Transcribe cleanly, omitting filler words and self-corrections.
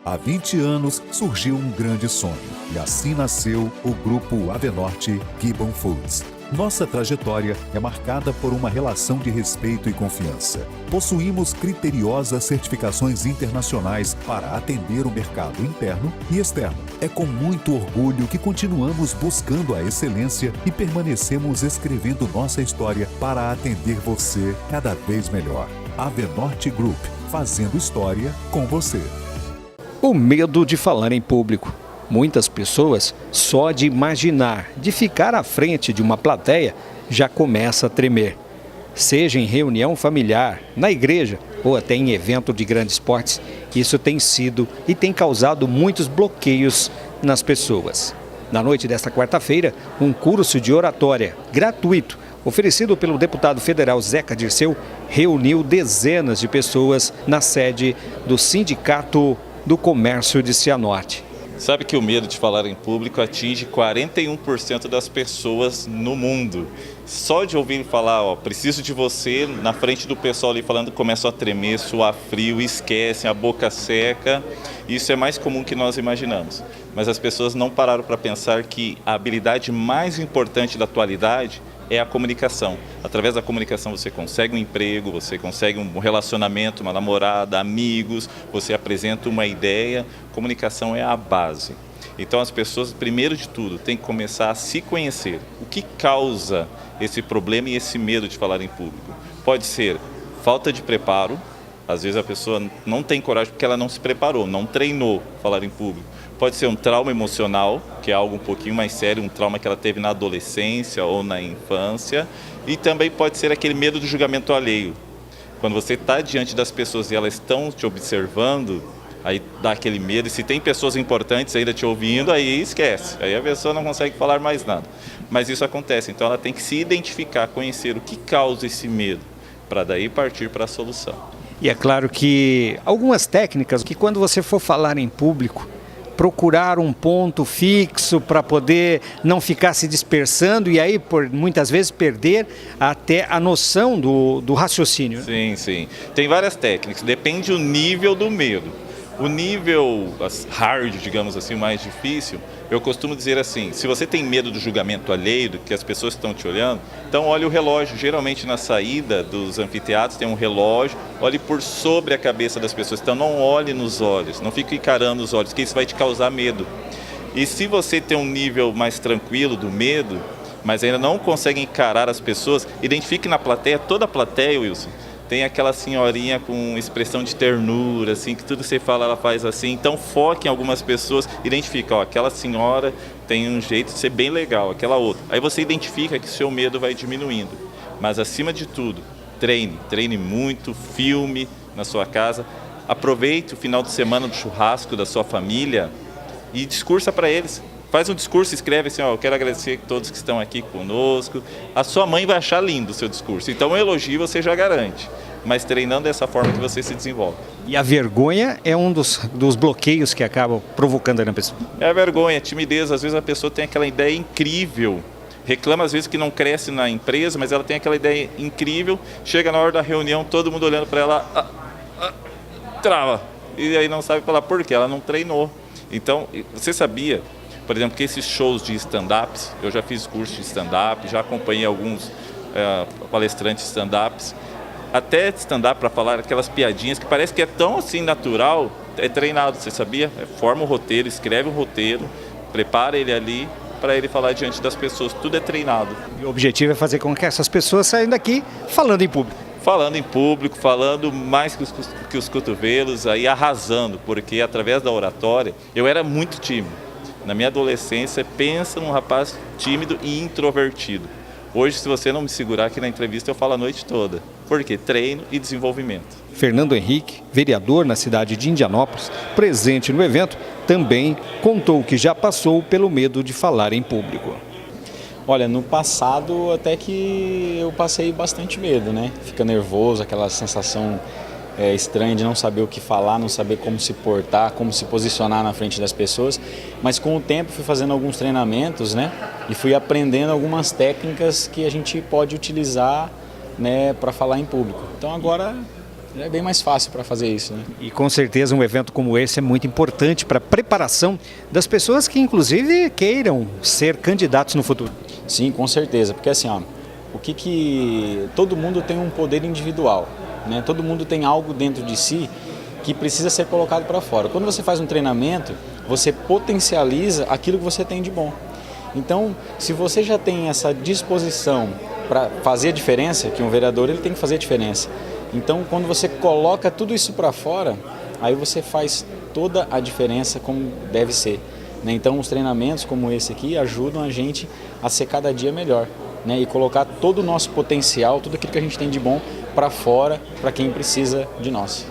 Há 20 anos surgiu um grande sonho e assim nasceu o Grupo Avenorte Gibbon Foods. Nossa trajetória é marcada por uma relação de respeito e confiança. Possuímos criteriosas certificações internacionais para atender o mercado interno e externo. É com muito orgulho que continuamos buscando a excelência e permanecemos escrevendo nossa história para atender você cada vez melhor. Avenorte Group, fazendo história com você. O medo de falar em público. Muitas pessoas, só de imaginar, de ficar à frente de uma plateia, já começa a tremer. Seja em reunião familiar, na igreja ou até em evento de grandes portes, isso tem sido e tem causado muitos bloqueios nas pessoas. Na noite desta quarta-feira, um curso de oratória gratuito, oferecido pelo deputado federal Zeca Dirceu, reuniu dezenas de pessoas na sede do Sindicato do Comércio de Cianorte. Sabe que o medo de falar em público atinge 41% das pessoas no mundo. Só de ouvir falar, preciso de você, na frente do pessoal ali falando, começam a tremer, suar frio, esquecem, a boca seca. Isso é mais comum que nós imaginamos. Mas as pessoas não pararam para pensar que a habilidade mais importante da atualidade é a comunicação. Através da comunicação você consegue um emprego, você consegue um relacionamento, uma namorada, amigos, você apresenta uma ideia. Comunicação é a base. Então as pessoas, primeiro de tudo, têm que começar a se conhecer. O que causa esse problema e esse medo de falar em público? Pode ser falta de preparo. Às vezes a pessoa não tem coragem porque ela não se preparou, não treinou falar em público. Pode ser um trauma emocional, que é algo um pouquinho mais sério, um trauma que ela teve na adolescência ou na infância. E também pode ser aquele medo do julgamento alheio. Quando você está diante das pessoas e elas estão te observando, aí dá aquele medo. E se tem pessoas importantes ainda te ouvindo, aí esquece. Aí a pessoa não consegue falar mais nada. Mas isso acontece, então ela tem que se identificar, conhecer o que causa esse medo, para daí partir para a solução. E é claro que algumas técnicas que quando você for falar em público, procurar um ponto fixo para poder não ficar se dispersando e aí muitas vezes perder até a noção do raciocínio. Sim, sim. Tem várias técnicas, depende do nível do medo. O nível hard, digamos assim, mais difícil, eu costumo dizer assim, se você tem medo do julgamento alheio, que as pessoas estão te olhando, então olhe o relógio. Geralmente na saída dos anfiteatros tem um relógio, olhe por sobre a cabeça das pessoas. Então não olhe nos olhos, não fique encarando os olhos, que isso vai te causar medo. E se você tem um nível mais tranquilo do medo, mas ainda não consegue encarar as pessoas, identifique na plateia, toda a plateia, Wilson, tem aquela senhorinha com expressão de ternura, assim, que tudo que você fala ela faz assim. Então foque em algumas pessoas, identifica, aquela senhora tem um jeito de ser bem legal, aquela outra. Aí você identifica que o seu medo vai diminuindo. Mas acima de tudo, treine muito, filme na sua casa. Aproveite o final de semana do churrasco da sua família e discursa para eles. Faz um discurso, escreve assim, eu quero agradecer a todos que estão aqui conosco. A sua mãe vai achar lindo o seu discurso. Então um elogio você já garante, mas treinando dessa forma que você se desenvolve. E a vergonha é um dos bloqueios que acabam provocando na pessoa. É a vergonha, a timidez. Às vezes a pessoa tem aquela ideia incrível, reclama às vezes que não cresce na empresa, mas ela tem aquela ideia incrível, chega na hora da reunião, todo mundo olhando para ela, trava. E aí não sabe falar por quê, ela não treinou. Então, você sabia, por exemplo, que esses shows de stand-ups, eu já fiz curso de stand-up, já acompanhei alguns palestrantes de stand-ups, até stand-up para falar aquelas piadinhas que parece que é tão assim natural, é treinado, você sabia? Forma um roteiro, escreve um roteiro, prepara ele ali para ele falar diante das pessoas, tudo é treinado. E o objetivo é fazer com que essas pessoas saiam daqui falando em público. Falando em público, falando mais que os cotovelos, aí arrasando, porque através da oratória, eu era muito tímido. Na minha adolescência, pensa num rapaz tímido e introvertido. Hoje, se você não me segurar aqui na entrevista, eu falo a noite toda. Por quê? Treino e desenvolvimento. Fernando Henrique, vereador na cidade de Indianópolis, presente no evento, também contou que já passou pelo medo de falar em público. Olha, no passado até que eu passei bastante medo, né? Fica nervoso, aquela sensação estranha de não saber o que falar, não saber como se portar, como se posicionar na frente das pessoas. Mas com o tempo fui fazendo alguns treinamentos, né? E fui aprendendo algumas técnicas que a gente pode utilizar, né, para falar em público. Então agora já é bem mais fácil para fazer isso, né? E com certeza um evento como esse é muito importante para a preparação das pessoas que inclusive queiram ser candidatos no futuro. Sim, com certeza, porque assim, ó, todo mundo tem um poder individual, né? Todo mundo tem algo dentro de si que precisa ser colocado para fora. Quando você faz um treinamento, você potencializa aquilo que você tem de bom. Então, se você já tem essa disposição para fazer a diferença, que um vereador ele tem que fazer a diferença. Então, quando você coloca tudo isso para fora, aí você faz toda a diferença como deve ser, né? Então, os treinamentos como esse aqui ajudam a gente a ser cada dia melhor, né? E colocar todo o nosso potencial, tudo aquilo que a gente tem de bom para fora, para quem precisa de nós.